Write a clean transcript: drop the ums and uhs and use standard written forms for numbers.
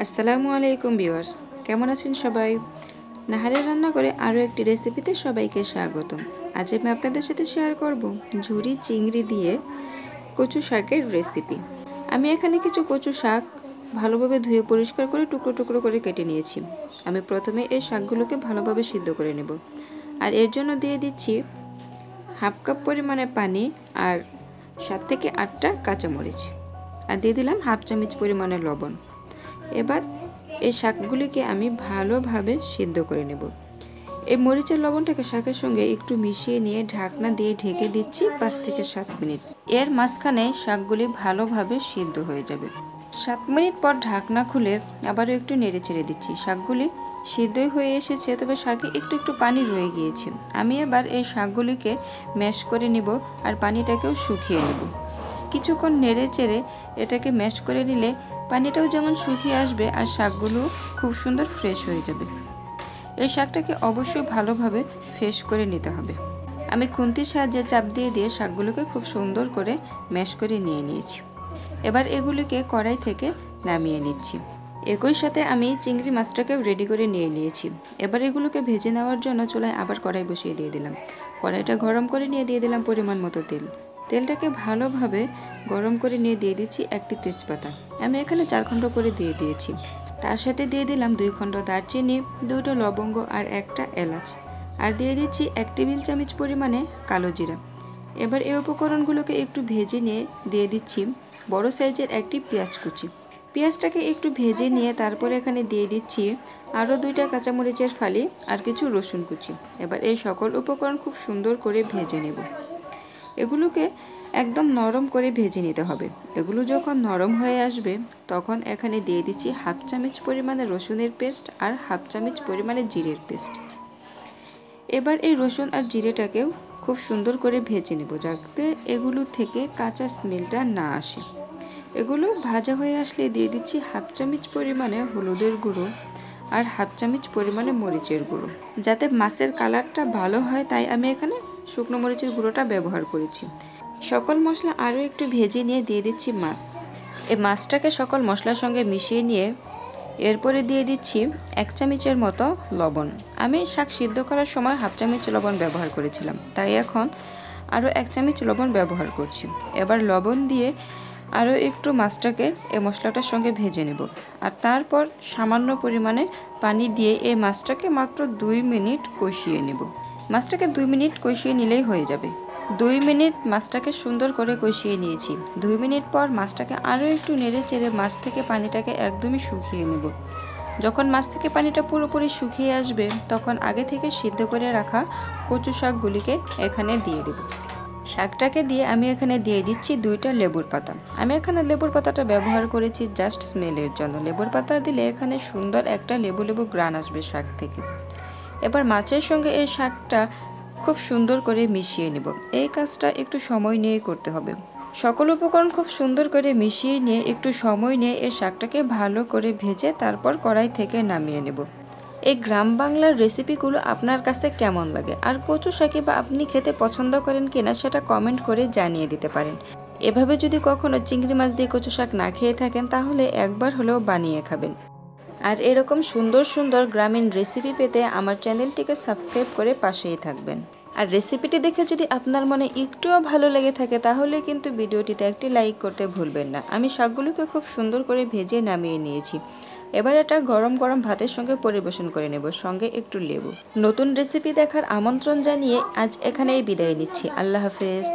আসসালামু আলাইকুম ভিউয়ার্স, কেমন আছেন সবাই? নাহারের রান্না করে আরও একটি রেসিপিতে সবাইকে স্বাগতম। আজ আমি আপনাদের সাথে শেয়ার করব ঝুরি চিংড়ি দিয়ে কচু শাকের রেসিপি। আমি এখানে কিছু কচু শাক ভালোভাবে ধুয়ে পরিষ্কার করে টুকরো টুকরো করে কেটে নিয়েছি। আমি প্রথমে এই শাকগুলোকে ভালোভাবে সিদ্ধ করে নেব, আর এর জন্য দিয়ে দিচ্ছি হাফ কাপ পরিমাণে পানি আর 7 থেকে 8টা কাঁচামরিচ, আর দিয়ে দিলাম হাফ চামচ পরিমাণে লবণ। এবার এই শাকগুলিকে আমি ভালোভাবে সিদ্ধ করে নেব। এই মরিচের লবণটাকে শাকের সঙ্গে একটু মিশিয়ে নিয়ে ঢাকনা দিয়ে ঢেকে দিচ্ছি 5 থেকে 7 মিনিট। এর মাঝখানে শাকগুলি ভালোভাবে সিদ্ধ হয়ে যাবে। 7 মিনিট পর ঢাকনা খুলে আবারও একটু নেড়ে চেড়ে দিচ্ছি। শাকগুলি সিদ্ধই হয়ে এসেছে, তবে শাকে একটু একটু পানি রয়ে গিয়েছে। আমি এবার এই শাকগুলিকে ম্যাশ করে নিব আর পানিটাকেও শুকিয়ে নেব। কিছুক্ষণ নেড়ে চেড়ে এটাকে ম্যাশ করে নিলে পানিটাও যেমন শুকিয়ে আসবে আর শাকগুলো খুব সুন্দর ফ্রেশ হয়ে যাবে। এই শাকটাকে অবশ্যই ভালোভাবে ফ্রেশ করে নিতে হবে। আমি খুন্তির সাহায্যে চাপ দিয়ে দিয়ে শাকগুলোকে খুব সুন্দর করে ম্যাশ করে নিয়ে নিয়েছি। এবার এগুলিকে কড়াই থেকে নামিয়ে নিচ্ছি। একই সাথে আমি চিংড়ি মাছটাকেও রেডি করে নিয়ে নিয়েছি। এবার এগুলোকে ভেজে নেওয়ার জন্য চুলায় আবার কড়াই বসিয়ে দিয়ে দিলাম। কড়াইটা গরম করে নিয়ে দিয়ে দিলাম পরিমাণ মতো তেল। তেলটাকে ভালোভাবে গরম করে নিয়ে দিয়ে দিচ্ছি একটি তেজপাতা। আমি এখানে 4 খণ্ড করে দিয়ে দিয়েছি। তার সাথে দিয়ে দিলাম 2 খণ্ড দারচিনি, 2টা লবঙ্গ আর একটা এলাচ, আর দিয়ে দিচ্ছি 1 টেবিল চামচ পরিমাণে কালো জিরা। এবার এই উপকরণগুলোকে একটু ভেজে নিয়ে দিয়ে দিচ্ছি বড় সাইজের একটি পেঁয়াজ কুচি। পেঁয়াজটাকে একটু ভেজে নিয়ে তারপরে এখানে দিয়ে দিচ্ছি আরও 2টা কাঁচামরিচের ফালি আর কিছু রসুন কুচি। এবার এই সকল উপকরণ খুব সুন্দর করে ভেজে নেব। এগুলোকে একদম নরম করে ভেজে নিতে হবে। এগুলো যখন নরম হয়ে আসবে তখন এখানে দিয়ে দিচ্ছি হাফ চামচ পরিমাণে রসুনের পেস্ট আর হাফ চামচ পরিমাণে জিরের পেস্ট। এবার এই রসুন আর জিরেটাকেও খুব সুন্দর করে ভেজে নেব, যাতে এগুলো থেকে কাঁচা স্মেলটা না আসে। এগুলো ভাজা হয়ে আসলে দিয়ে দিচ্ছি হাফ চামচ পরিমাণে হলুদের গুঁড়ো আর হাফ চামচ পরিমাণে মরিচের গুঁড়ো। যাতে মাছের কালারটা ভালো হয় তাই আমি এখানে শুকনো মরিচের গুঁড়োটা ব্যবহার করেছি। সকল মশলা আরও একটু ভেজে নিয়ে দিয়ে দিচ্ছি মাছ। এই মাছটাকে সকল মশলার সঙ্গে মিশিয়ে নিয়ে এরপরে দিয়ে দিচ্ছি 1 চামচের মতো লবণ। আমি শাক সিদ্ধ করার সময় হাফ চামচ লবণ ব্যবহার করেছিলাম, তাই এখন আরও 1 চামচ লবণ ব্যবহার করছি। এবার লবণ দিয়ে আরও একটু মাছটাকে এই মশলাটার সঙ্গে ভেজে নেব, আর তারপর সামান্য পরিমাণে পানি দিয়ে এই মাছটাকে মাত্র 2 মিনিট কষিয়ে নেব। মাছটাকে 2 মিনিট কষিয়ে নিলেই হয়ে যাবে। 2 মিনিট মাছটাকে সুন্দর করে কষিয়ে নিয়েছি। 2 মিনিট পর মাছটাকে আরও একটু নেড়ে চেড়ে মাছ থেকে পানিটাকে একদমই শুকিয়ে নেব। যখন মাছ থেকে পানিটা পুরোপুরি শুকিয়ে আসবে তখন আগে থেকে সিদ্ধ করে রাখা কচু শাকগুলিকে এখানে দিয়ে দেব। শাকটাকে দিয়ে আমি এখানে দিয়ে দিচ্ছি 2টা লেবুর পাতা। আমি এখানে লেবুর পাতাটা ব্যবহার করেছি জাস্ট স্মেলের জন্য। লেবুর পাতা দিলে এখানে সুন্দর একটা লেবু লেবু গ্রান আসবে শাক থেকে। এবার মাছের সঙ্গে এই শাকটা খুব সুন্দর করে মিশিয়ে নেব। এই কাজটা একটু সময় নিয়ে করতে হবে। সকল উপকরণ খুব সুন্দর করে মিশিয়ে নিয়ে একটু সময় নিয়ে এই শাকটাকে ভালো করে ভেজে তারপর কড়াই থেকে নামিয়ে নেব। এই গ্রাম বাংলার রেসিপিগুলো আপনার কাছে কেমন লাগে, আর কচু শাকে বা আপনি খেতে পছন্দ করেন কিনা সেটা কমেন্ট করে জানিয়ে দিতে পারেন। এভাবে যদি কখনো চিংড়ি মাছ দিয়ে কচু শাক না খেয়ে থাকেন তাহলে একবার হলেও বানিয়ে খাবেন। আর এরকম সুন্দর সুন্দর গ্রামীণ রেসিপি পেতে আমার চ্যানেলটিকে সাবস্ক্রাইব করে পাশেই থাকবেন। আর রেসিপিটি দেখে যদি আপনার মনে একটুও ভালো লেগে থাকে তাহলে কিন্তু ভিডিওটিতে একটি লাইক করতে ভুলবেন না। আমি শাকগুলোকে খুব সুন্দর করে ভেজে নামিয়ে নিয়েছি। এবার এটা গরম গরম ভাতের সঙ্গে পরিবেশন করে নেব, সঙ্গে একটু লেবু। নতুন রেসিপি দেখার আমন্ত্রণ জানিয়ে আজ এখানেই বিদায় নিচ্ছি। আল্লাহ হাফেজ।